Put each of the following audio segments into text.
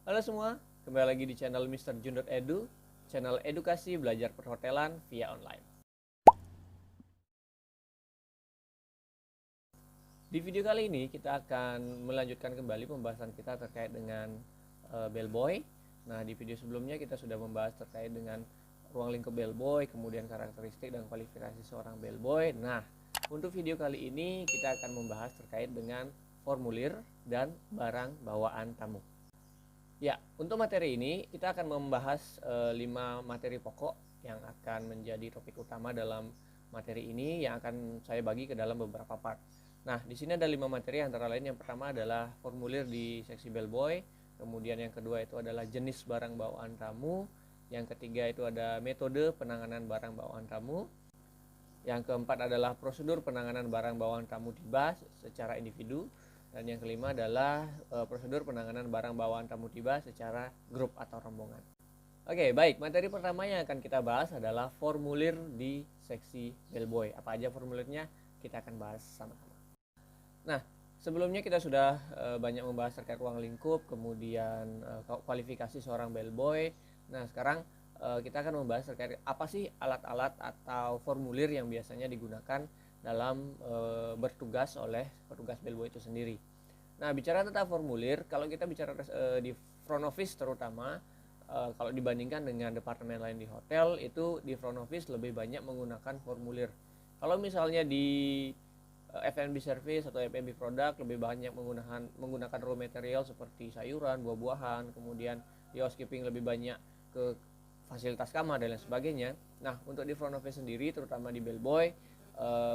Halo semua, kembali lagi di channel Mr. Jun.edu, channel edukasi belajar perhotelan via online. Di video kali ini kita akan melanjutkan kembali pembahasan kita terkait dengan bellboy. Nah, di video sebelumnya kita sudah membahas terkait dengan ruang lingkup bellboy, kemudian karakteristik dan kualifikasi seorang bellboy. Nah, untuk video kali ini kita akan membahas terkait dengan formulir dan barang bawaan tamu. Ya, untuk materi ini kita akan membahas 5 materi pokok yang akan menjadi topik utama dalam materi ini yang akan saya bagi ke dalam beberapa part. Nah, di sini ada 5 materi, antara lain yang pertama adalah formulir di seksi bellboy, kemudian yang kedua itu adalah jenis barang bawaan tamu, yang ketiga itu ada metode penanganan barang bawaan tamu, yang keempat adalah prosedur penanganan barang bawaan tamu tiba secara individu, dan yang kelima adalah prosedur penanganan barang bawaan tamu tiba secara grup atau rombongan. Oke, baik. Materi pertama yang akan kita bahas adalah formulir di seksi bellboy. Apa aja formulirnya? Kita akan bahas sama-sama. Nah, sebelumnya kita sudah banyak membahas terkait ruang lingkup, kemudian kualifikasi seorang bellboy. Nah, sekarang kita akan membahas terkait apa sih alat-alat atau formulir yang biasanya digunakan dalam bertugas oleh petugas bellboy itu sendiri. Nah, bicara tentang formulir, kalau kita bicara di front office terutama, kalau dibandingkan dengan departemen lain di hotel, itu di front office lebih banyak menggunakan formulir. Kalau misalnya di F&B service atau F&B produk lebih banyak menggunakan raw material seperti sayuran, buah-buahan, kemudian di housekeeping lebih banyak ke fasilitas kamar dan lain sebagainya. Nah, untuk di front office sendiri terutama di bellboy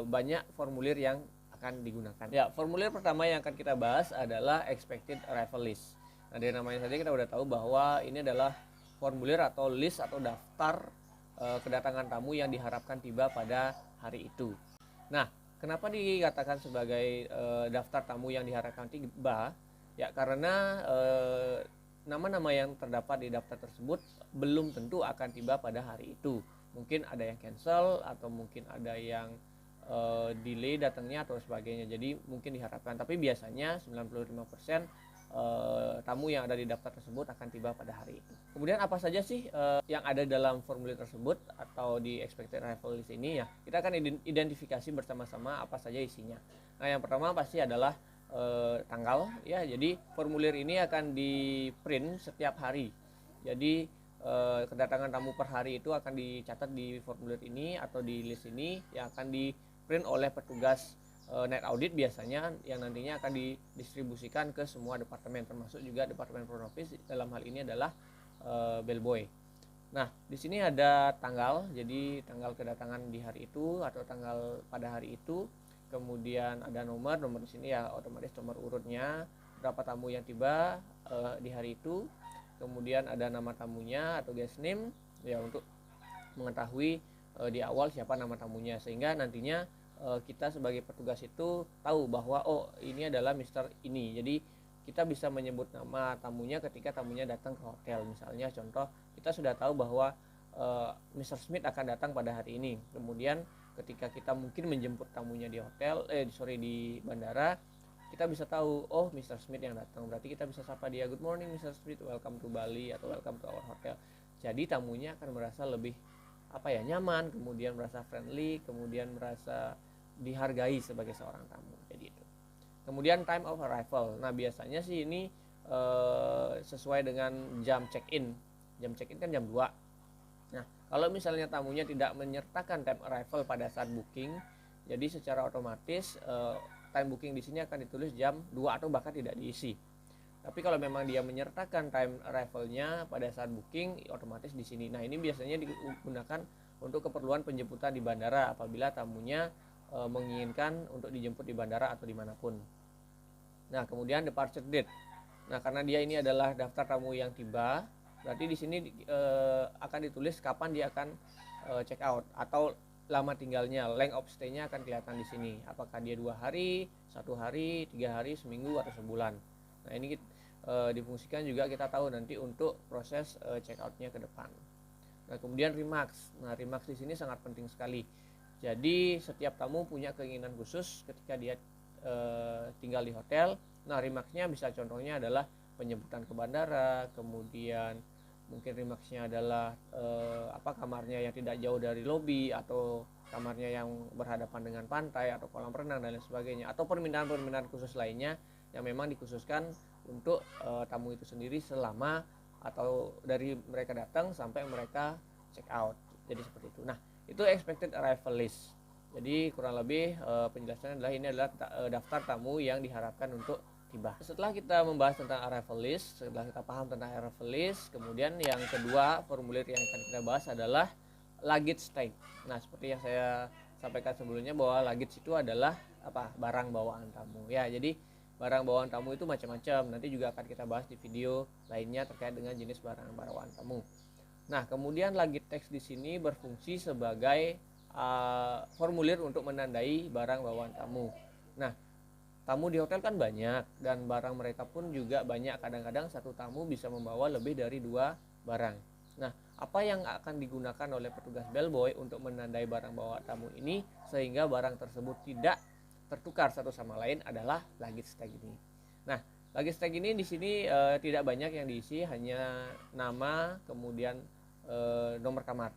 banyak formulir yang akan digunakan. Ya, formulir pertama yang akan kita bahas adalah expected arrival list. Nah, dari namanya saja kita udah tahu bahwa ini adalah formulir atau list atau daftar kedatangan tamu yang diharapkan tiba pada hari itu. Nah, kenapa dikatakan sebagai daftar tamu yang diharapkan tiba? Ya, karena nama-nama yang terdapat di daftar tersebut belum tentu akan tiba pada hari itu. Mungkin ada yang cancel atau mungkin ada yang delay datangnya atau sebagainya. Jadi mungkin diharapkan, tapi biasanya 95% tamu yang ada di daftar tersebut akan tiba pada hari itu. Kemudian apa saja sih yang ada dalam formulir tersebut atau di expected arrival list ini ya? Kita akan identifikasi bersama-sama apa saja isinya. Nah, yang pertama pasti adalah tanggal ya. Jadi formulir ini akan di-print setiap hari. Jadi kedatangan tamu per hari itu akan dicatat di formulir ini atau di list ini yang akan di-print oleh petugas night audit biasanya, yang nantinya akan didistribusikan ke semua departemen, termasuk juga departemen front office, dalam hal ini adalah bellboy. Nah, di sini ada tanggal, jadi tanggal kedatangan di hari itu atau tanggal pada hari itu. Kemudian ada nomor di sini ya otomatis nomor urutnya, berapa tamu yang tiba di hari itu. Kemudian ada nama tamunya atau guest name ya, untuk mengetahui di awal siapa nama tamunya, sehingga nantinya kita sebagai petugas itu tahu bahwa oh ini adalah Mister ini. Jadi kita bisa menyebut nama tamunya ketika tamunya datang ke hotel. Misalnya contoh, kita sudah tahu bahwa Mr. Smith akan datang pada hari ini. Kemudian ketika kita mungkin menjemput tamunya di hotel, di bandara, kita bisa tahu oh Mr. Smith yang datang. Berarti kita bisa sapa dia, good morning Mr. Smith, welcome to Bali atau welcome to our hotel. Jadi tamunya akan merasa lebih nyaman, kemudian merasa friendly, kemudian merasa dihargai sebagai seorang tamu. Jadi itu. Kemudian time of arrival. Nah, biasanya sih ini sesuai dengan jam check-in. Jam check-in kan jam 2. Nah, kalau misalnya tamunya tidak menyertakan time arrival pada saat booking, jadi secara otomatis time booking di sini akan ditulis jam 2 atau bahkan tidak diisi. Tapi kalau memang dia menyertakan time arrival-nya pada saat booking, otomatis di sini. Nah, ini biasanya digunakan untuk keperluan penjemputan di bandara apabila tamunya menginginkan untuk dijemput di bandara atau dimanapun. Nah, kemudian departure date. Nah, karena dia ini adalah daftar tamu yang tiba, berarti di sini akan ditulis kapan dia akan check out atau lama tinggalnya, length of stay-nya akan kelihatan di sini. Apakah dia 2 hari, 1 hari, 3 hari, seminggu atau sebulan. Nah, ini difungsikan juga kita tahu nanti untuk proses check out-nya ke depan. Nah, kemudian remarks. Nah, remarks di sini sangat penting sekali. Jadi setiap tamu punya keinginan khusus ketika dia tinggal di hotel. Nah, remarks-nya bisa contohnya adalah penjemputan ke bandara, kemudian mungkin remarksnya adalah kamarnya yang tidak jauh dari lobi, atau kamarnya yang berhadapan dengan pantai atau kolam renang dan lain sebagainya, atau permintaan-permintaan khusus lainnya yang memang dikhususkan untuk tamu itu sendiri selama atau dari mereka datang sampai mereka check out. Jadi seperti itu. Nah, itu expected arrival list. Jadi kurang lebih penjelasannya adalah ini adalah daftar tamu yang diharapkan untuk tiba. Setelah kita membahas tentang arrival list, setelah kita paham tentang arrival list, kemudian yang kedua formulir yang akan kita bahas adalah luggage tag. Nah, seperti yang saya sampaikan sebelumnya bahwa luggage itu adalah barang bawaan tamu. Ya, jadi barang bawaan tamu itu macam-macam. Nanti juga akan kita bahas di video lainnya terkait dengan jenis barang bawaan tamu. Nah, kemudian luggage tag di sini berfungsi sebagai formulir untuk menandai barang bawaan tamu. Nah, tamu di hotel kan banyak dan barang mereka pun juga banyak. Kadang-kadang satu tamu bisa membawa lebih dari 2 barang. Nah, apa yang akan digunakan oleh petugas bellboy untuk menandai barang bawaan tamu ini sehingga barang tersebut tidak tertukar satu sama lain adalah luggage tag ini. Nah, luggage tag ini di sini tidak banyak yang diisi, hanya nama, kemudian nomor kamar.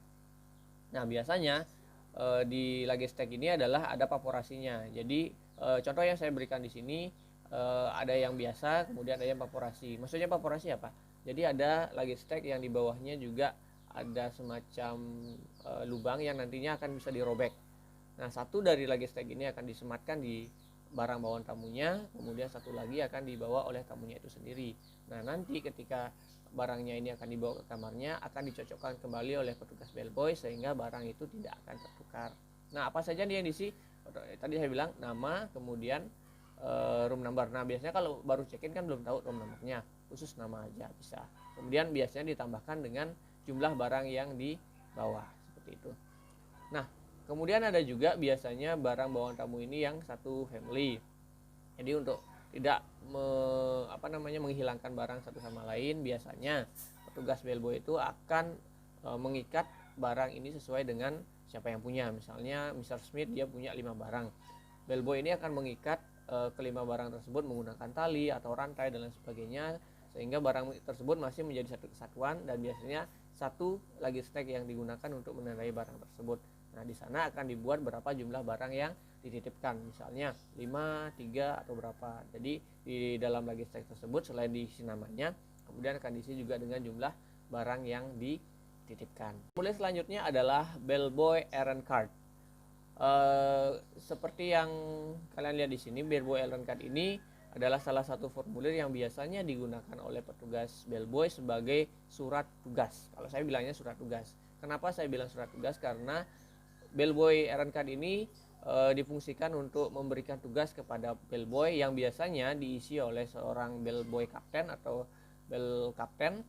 Nah, biasanya di luggage tag ini adalah ada paporasinya. Jadi contoh yang saya berikan di sini ada yang biasa, kemudian ada yang paporasi. Maksudnya paporasi apa? Jadi ada luggage tag yang di bawahnya juga ada semacam lubang yang nantinya akan bisa dirobek. Nah, satu dari luggage tag ini akan disematkan di barang bawaan tamunya, kemudian satu lagi akan dibawa oleh tamunya itu sendiri. Nah, nanti ketika barangnya ini akan dibawa ke kamarnya, akan dicocokkan kembali oleh petugas bellboy sehingga barang itu tidak akan tertukar. Nah, apa saja yang diisi? Tadi saya bilang nama, kemudian room number. Nah, biasanya kalau baru check-in kan belum tahu room numbernya, khusus nama aja bisa. Kemudian biasanya ditambahkan dengan jumlah barang yang dibawa, seperti itu. Nah, kemudian ada juga biasanya barang bawaan tamu ini yang satu family. Jadi untuk tidak menghilangkan barang satu sama lain, biasanya petugas bellboy itu akan mengikat barang ini sesuai dengan siapa yang punya. Misalnya Mr. Smith dia punya 5 barang. Bellboy ini akan mengikat kelima barang tersebut menggunakan tali atau rantai dan lain sebagainya, sehingga barang tersebut masih menjadi satu kesatuan, dan biasanya satu luggage tag yang digunakan untuk menandai barang tersebut. Nah, di sana akan dibuat berapa jumlah barang yang dititipkan, misalnya 5, 3 atau berapa. Jadi di dalam luggage tag tersebut selain diisi namanya, kemudian akan diisi juga dengan jumlah barang yang dititipkan. Kemudian selanjutnya adalah bellboy errand card. Seperti yang kalian lihat di sini, bellboy errand card ini adalah salah satu formulir yang biasanya digunakan oleh petugas bellboy sebagai surat tugas. Kalau saya bilangnya surat tugas. Kenapa saya bilang surat tugas? Karena bellboy errand card ini difungsikan untuk memberikan tugas kepada bellboy yang biasanya diisi oleh seorang bellboy kapten atau bell kapten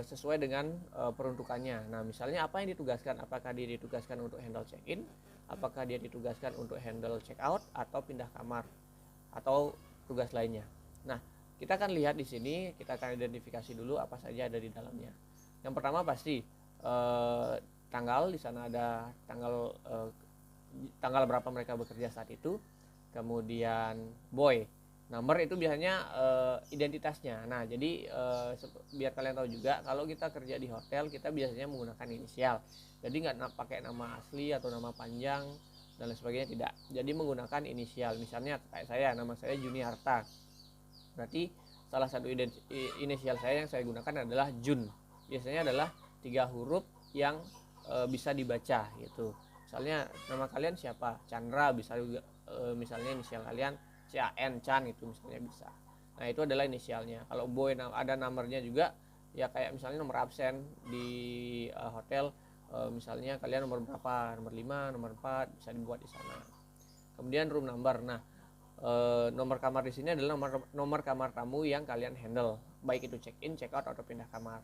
sesuai dengan peruntukannya. Nah, misalnya apa yang ditugaskan? Apakah dia ditugaskan untuk handle check-in? Apakah dia ditugaskan untuk handle check-out atau pindah kamar? Atau tugas lainnya. Nah, kita akan lihat di sini, kita akan identifikasi dulu apa saja ada di dalamnya. Yang pertama pasti tanggal, di sana ada tanggal berapa mereka bekerja saat itu. Kemudian boy, number itu biasanya identitasnya. Nah, jadi biar kalian tahu juga, kalau kita kerja di hotel kita biasanya menggunakan inisial. Jadi nggak pakai nama asli atau nama panjang dan lain sebagainya, tidak. Jadi menggunakan inisial. Misalnya kayak saya, nama saya Juniarta. Berarti salah satu inisial saya yang saya gunakan adalah Jun. Biasanya adalah 3 huruf yang bisa dibaca gitu. Misalnya nama kalian siapa? Chandra, bisa juga misalnya inisial kalian CAN, Chan itu misalnya bisa. Nah, itu adalah inisialnya. Kalau boy ada nomornya juga, ya kayak misalnya nomor absen di hotel, misalnya kalian nomor berapa, nomor 5, nomor 4 bisa dibuat di sana. Kemudian room number. Nah, nomor kamar di sini adalah nomor kamar tamu yang kalian handle, baik itu check in, check out atau pindah kamar.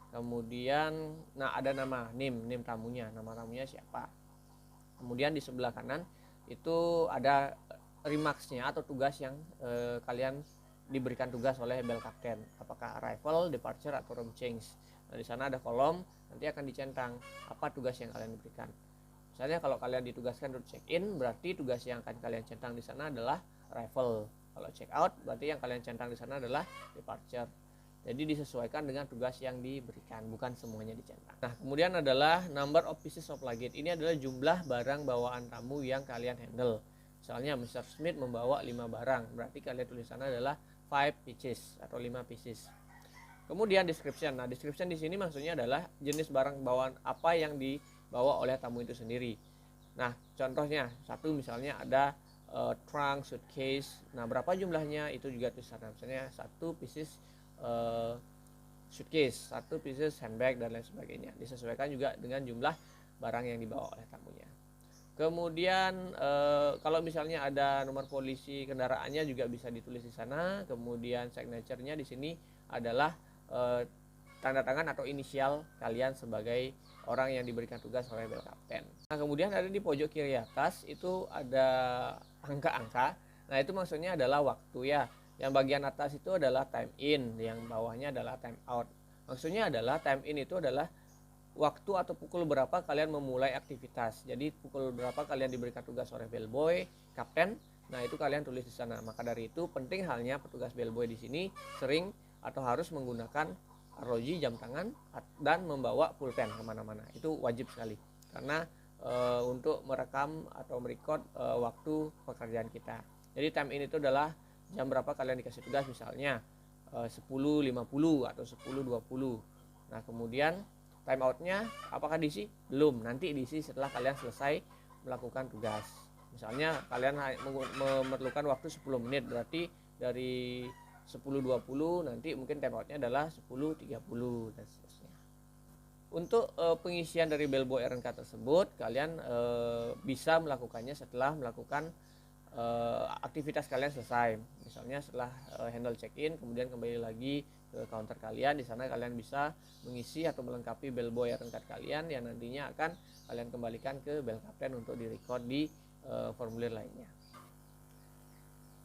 Kemudian ada nama name tamunya, nama tamunya siapa. Kemudian di sebelah kanan itu ada remarksnya atau tugas yang kalian diberikan tugas oleh bell captain, apakah arrival, departure atau room change. Nah, di sana ada kolom, nanti akan dicentang apa tugas yang kalian diberikan. Misalnya kalau kalian ditugaskan untuk check in, berarti tugas yang akan kalian centang di sana adalah arrival. Kalau check out berarti yang kalian centang di sana adalah departure. Jadi disesuaikan dengan tugas yang diberikan, bukan semuanya dicentang. Nah, kemudian adalah number of pieces of luggage. Ini adalah jumlah barang bawaan tamu yang kalian handle. Misalnya Mr. Smith membawa 5 barang, berarti kalian tulis sana adalah 5 pieces atau 5 pieces. Kemudian description. Nah, description di sini maksudnya adalah jenis barang bawaan apa yang dibawa oleh tamu itu sendiri. Nah, contohnya satu misalnya ada trunk, suitcase. Nah, berapa jumlahnya itu juga tulisan. Misalnya 1 pieces suitcase, 1 pieces handbag dan lain sebagainya. Disesuaikan juga dengan jumlah barang yang dibawa oleh tamunya. Kemudian kalau misalnya ada nomor polisi kendaraannya juga bisa ditulis di sana. Kemudian signature-nya di sini adalah tanda tangan atau inisial kalian sebagai orang yang diberikan tugas oleh bel kapten. Nah, kemudian ada di pojok kiri atas itu ada angka-angka. Nah, itu maksudnya adalah waktu ya. Yang bagian atas itu adalah time in, yang bawahnya adalah time out. Maksudnya adalah time in itu adalah waktu atau pukul berapa kalian memulai aktivitas. Jadi pukul berapa kalian diberikan tugas oleh bellboy, kapten. Nah, itu kalian tulis di sana. Maka dari itu penting halnya petugas bellboy di sini sering atau harus menggunakan arloji, jam tangan, dan membawa pulpen kemana-mana. Itu wajib sekali karena untuk merekam atau merecord waktu pekerjaan kita. Jadi time in itu adalah jam berapa kalian dikasih tugas, misalnya 10.50 atau 10.20. Nah, kemudian time outnya apakah diisi? Belum, nanti diisi setelah kalian selesai melakukan tugas. Misalnya kalian memerlukan waktu 10 menit, berarti dari 10.20 nanti mungkin time outnya adalah 10.30 dan seterusnya. Untuk pengisian dari bellboy errand card tersebut kalian bisa melakukannya setelah melakukan aktivitas kalian selesai. Misalnya setelah handle check-in kemudian kembali lagi ke counter kalian. Di sana kalian bisa mengisi atau melengkapi bellboy errand card kalian yang nantinya akan kalian kembalikan ke bel kapten untuk direcord di formulir lainnya.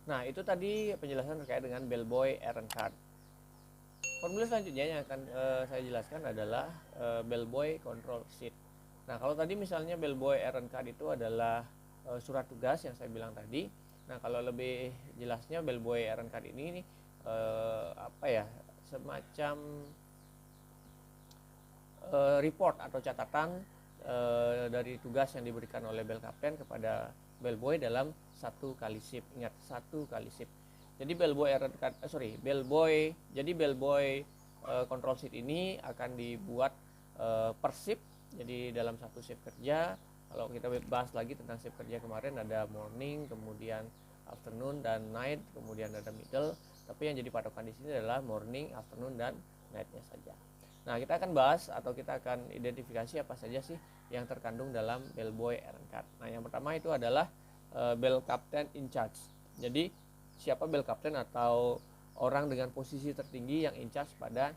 Nah, itu tadi penjelasan terkait dengan bellboy errand card. Formulir selanjutnya yang akan saya jelaskan adalah bellboy control sheet. Nah, kalau tadi misalnya bellboy errand card itu adalah surat tugas yang saya bilang tadi. Nah, kalau lebih jelasnya bellboy errand card ini semacam report atau catatan dari tugas yang diberikan oleh bel kapten kepada bellboy dalam 1 kali shift. Ingat, 1 kali shift. Jadi bellboy control sheet ini akan dibuat per shift. Jadi dalam 1 shift kerja, kalau kita bahas lagi tentang shift kerja kemarin ada morning, kemudian afternoon dan night, kemudian ada middle. Tapi yang jadi patokan di sini adalah morning, afternoon dan night-nya saja. Nah, kita akan bahas atau kita akan identifikasi apa saja sih yang terkandung dalam bellboy errand card. Nah, yang pertama itu adalah bel captain in charge. Jadi siapa bel captain atau orang dengan posisi tertinggi yang in charge pada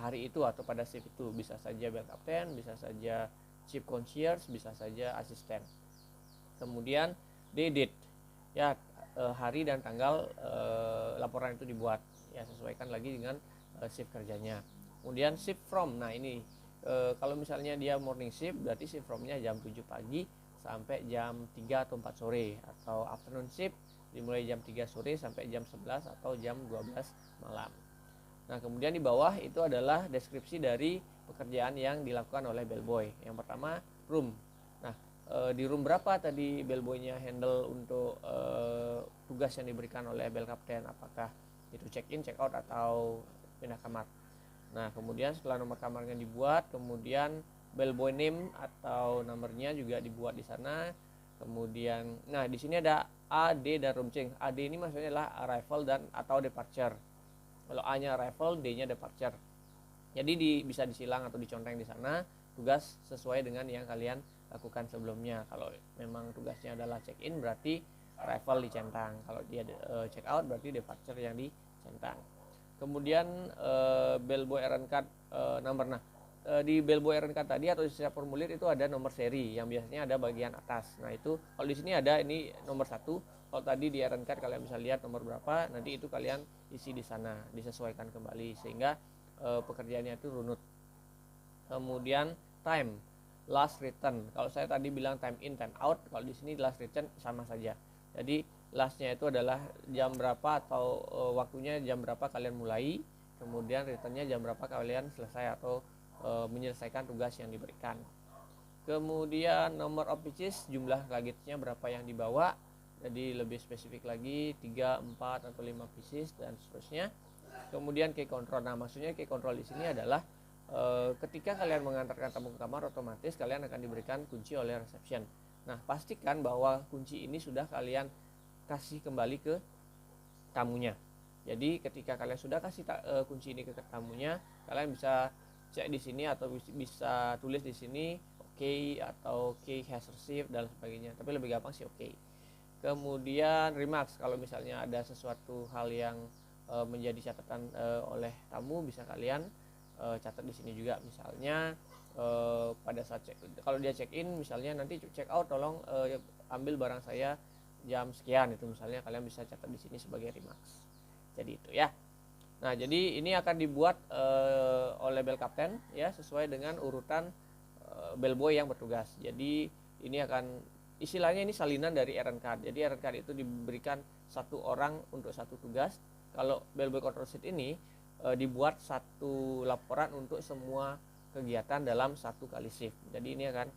hari itu atau pada shift itu. Bisa saja bel captain, bisa saja chief concierge, bisa saja asisten. Kemudian day date, ya hari dan tanggal laporan itu dibuat, ya sesuaikan lagi dengan shift kerjanya. Kemudian shift from, nah ini kalau misalnya dia morning shift berarti shift from-nya jam 7 pagi sampai jam 3 atau 4 sore, atau afternoon shift dimulai jam 3 sore sampai jam 11 atau jam 12 malam. Nah, kemudian di bawah itu adalah deskripsi dari pekerjaan yang dilakukan oleh bellboy. Yang pertama, room. Nah, di room berapa tadi bellboynya handle untuk tugas yang diberikan oleh bel kapten, apakah itu check in, check out atau pindah kamar. Nah, kemudian setelah nomor kamarnya dibuat, kemudian bellboy name atau nomornya juga dibuat di sana. Kemudian, nah di sini ada AD dan room change. AD ini maksudnya adalah arrival dan atau departure. Kalau A-nya arrival, D-nya departure. Jadi bisa disilang atau diconteng di sana tugas sesuai dengan yang kalian lakukan sebelumnya. Kalau memang tugasnya adalah check in berarti arrival dicentang. Kalau dia check out berarti departure yang dicentang. Kemudian bellboy errand card number. Nah, di bellboy errand card tadi atau di setiap formulir itu ada nomor seri yang biasanya ada bagian atas. Nah, itu kalau di sini ada ini nomor 1. Kalau tadi di errand card kalian bisa lihat nomor berapa, nanti itu kalian isi di sana, disesuaikan kembali sehingga pekerjaannya itu runut. Kemudian time, last return. Kalau saya tadi bilang time in, time out, kalau di sini last return sama saja. Jadi lastnya itu adalah jam berapa atau waktunya jam berapa kalian mulai, kemudian returnnya jam berapa kalian selesai atau menyelesaikan tugas yang diberikan. Kemudian number of pieces, jumlah luggage-nya berapa yang dibawa, jadi lebih spesifik lagi 3, 4 atau 5 pieces dan seterusnya. Kemudian key control. Nah, maksudnya key control di sini adalah ketika kalian mengantarkan tamu ke kamar, otomatis kalian akan diberikan kunci oleh reception. Nah, pastikan bahwa kunci ini sudah kalian kasih kembali ke tamunya. Jadi ketika kalian sudah kasih kunci ini ke tamunya, kalian bisa cek di sini atau bisa tulis di sini oke atau key has received dan sebagainya. Tapi lebih gampang sih oke. Kemudian remarks, kalau misalnya ada sesuatu hal yang menjadi catatan oleh tamu, bisa kalian catat di sini juga. Misalnya pada saat kalau dia check in, misalnya nanti check out tolong ambil barang saya jam sekian, itu misalnya kalian bisa catat di sini sebagai remarks. Jadi itu ya. Nah, jadi ini akan dibuat oleh bell captain ya, sesuai dengan urutan bellboy yang bertugas. Jadi ini akan istilahnya ini salinan dari errand card. Jadi errand card itu diberikan satu orang untuk satu tugas. Kalau bellboy control sheet ini dibuat satu laporan untuk semua kegiatan dalam satu kali shift. Jadi ini akan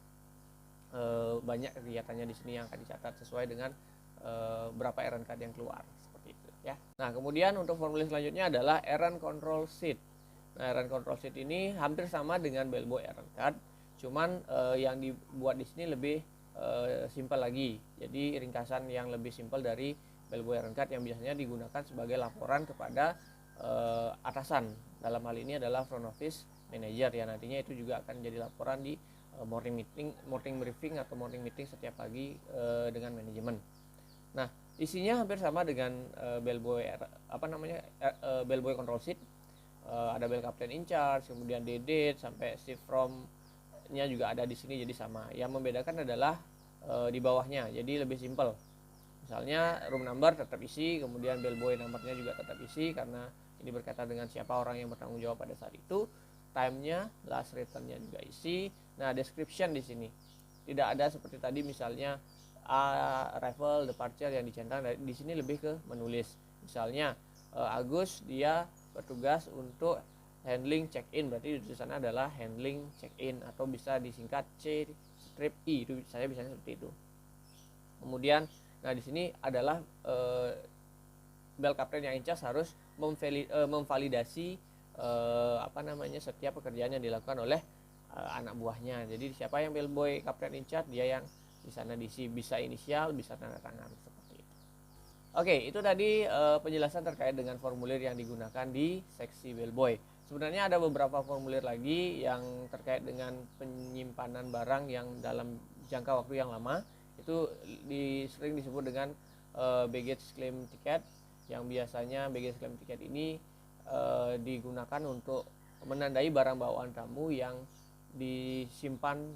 banyak kegiatannya di sini yang akan dicatat sesuai dengan berapa errand card yang keluar. Ya. Nah, kemudian untuk formulir selanjutnya adalah errand control sheet. Nah, errand control sheet ini hampir sama dengan bellboy errand card, cuman yang dibuat di sini lebih simpel lagi. Jadi ringkasan yang lebih simpel dari bellboy errand card yang biasanya digunakan sebagai laporan kepada atasan. Dalam hal ini adalah front office manager ya, nantinya itu juga akan jadi laporan di morning briefing atau morning meeting setiap pagi dengan manajemen. Nah, isinya hampir sama dengan bellboy bellboy control sheet. Ada bell captain in charge, kemudian date sampai shift from-nya juga ada di sini, jadi sama. Yang membedakan adalah di bawahnya, jadi lebih simpel. Misalnya room number tetap isi, kemudian bellboy nomornya juga tetap isi karena ini berkaitan dengan siapa orang yang bertanggung jawab pada saat itu. Time-nya, last return-nya juga isi. Nah, description di sini tidak ada seperti tadi misalnya arrival, departure yang dicentang. Di sini lebih ke menulis. Misalnya Agus dia bertugas untuk handling check-in, berarti di sana adalah handling check-in atau bisa disingkat C strip I, itu saya biasanya seperti itu. Kemudian nah di sini adalah bell captain yang in charge harus memvalidasi setiap pekerjaan yang dilakukan oleh anak buahnya. Jadi siapa yang bellboy captain in charge, dia yang di sana diisi, bisa inisial, bisa tanda tangan seperti itu. Oke, itu tadi penjelasan terkait dengan formulir yang digunakan di seksi bellboy. Sebenarnya ada beberapa formulir lagi yang terkait dengan penyimpanan barang yang dalam jangka waktu yang lama. Itu sering disebut dengan baggage claim ticket, yang biasanya baggage claim ticket ini digunakan untuk menandai barang bawaan tamu yang disimpan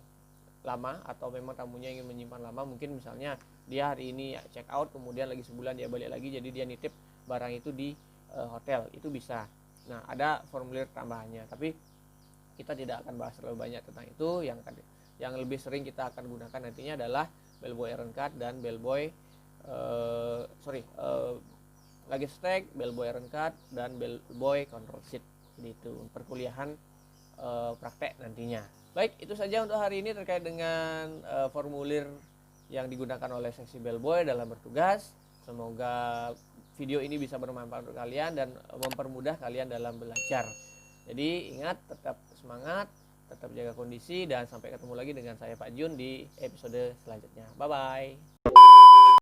lama atau memang tamunya ingin menyimpan lama. Mungkin misalnya dia hari ini check out, kemudian lagi sebulan dia balik lagi, jadi dia nitip barang itu di hotel, itu bisa. Nah, ada formulir tambahannya, tapi kita tidak akan bahas terlalu banyak tentang itu. Yang lebih sering kita akan gunakan nantinya adalah bellboy errand card dan bellboy luggage tag, bellboy errand card dan bellboy control sheet. Jadi itu perkuliahan praktek nantinya. Baik, itu saja untuk hari ini terkait dengan formulir yang digunakan oleh seksi bellboy dalam bertugas. Semoga video ini bisa bermanfaat untuk kalian dan mempermudah kalian dalam belajar. Jadi ingat, tetap semangat, tetap jaga kondisi, dan sampai ketemu lagi dengan saya Pak Jun di episode selanjutnya. Bye bye.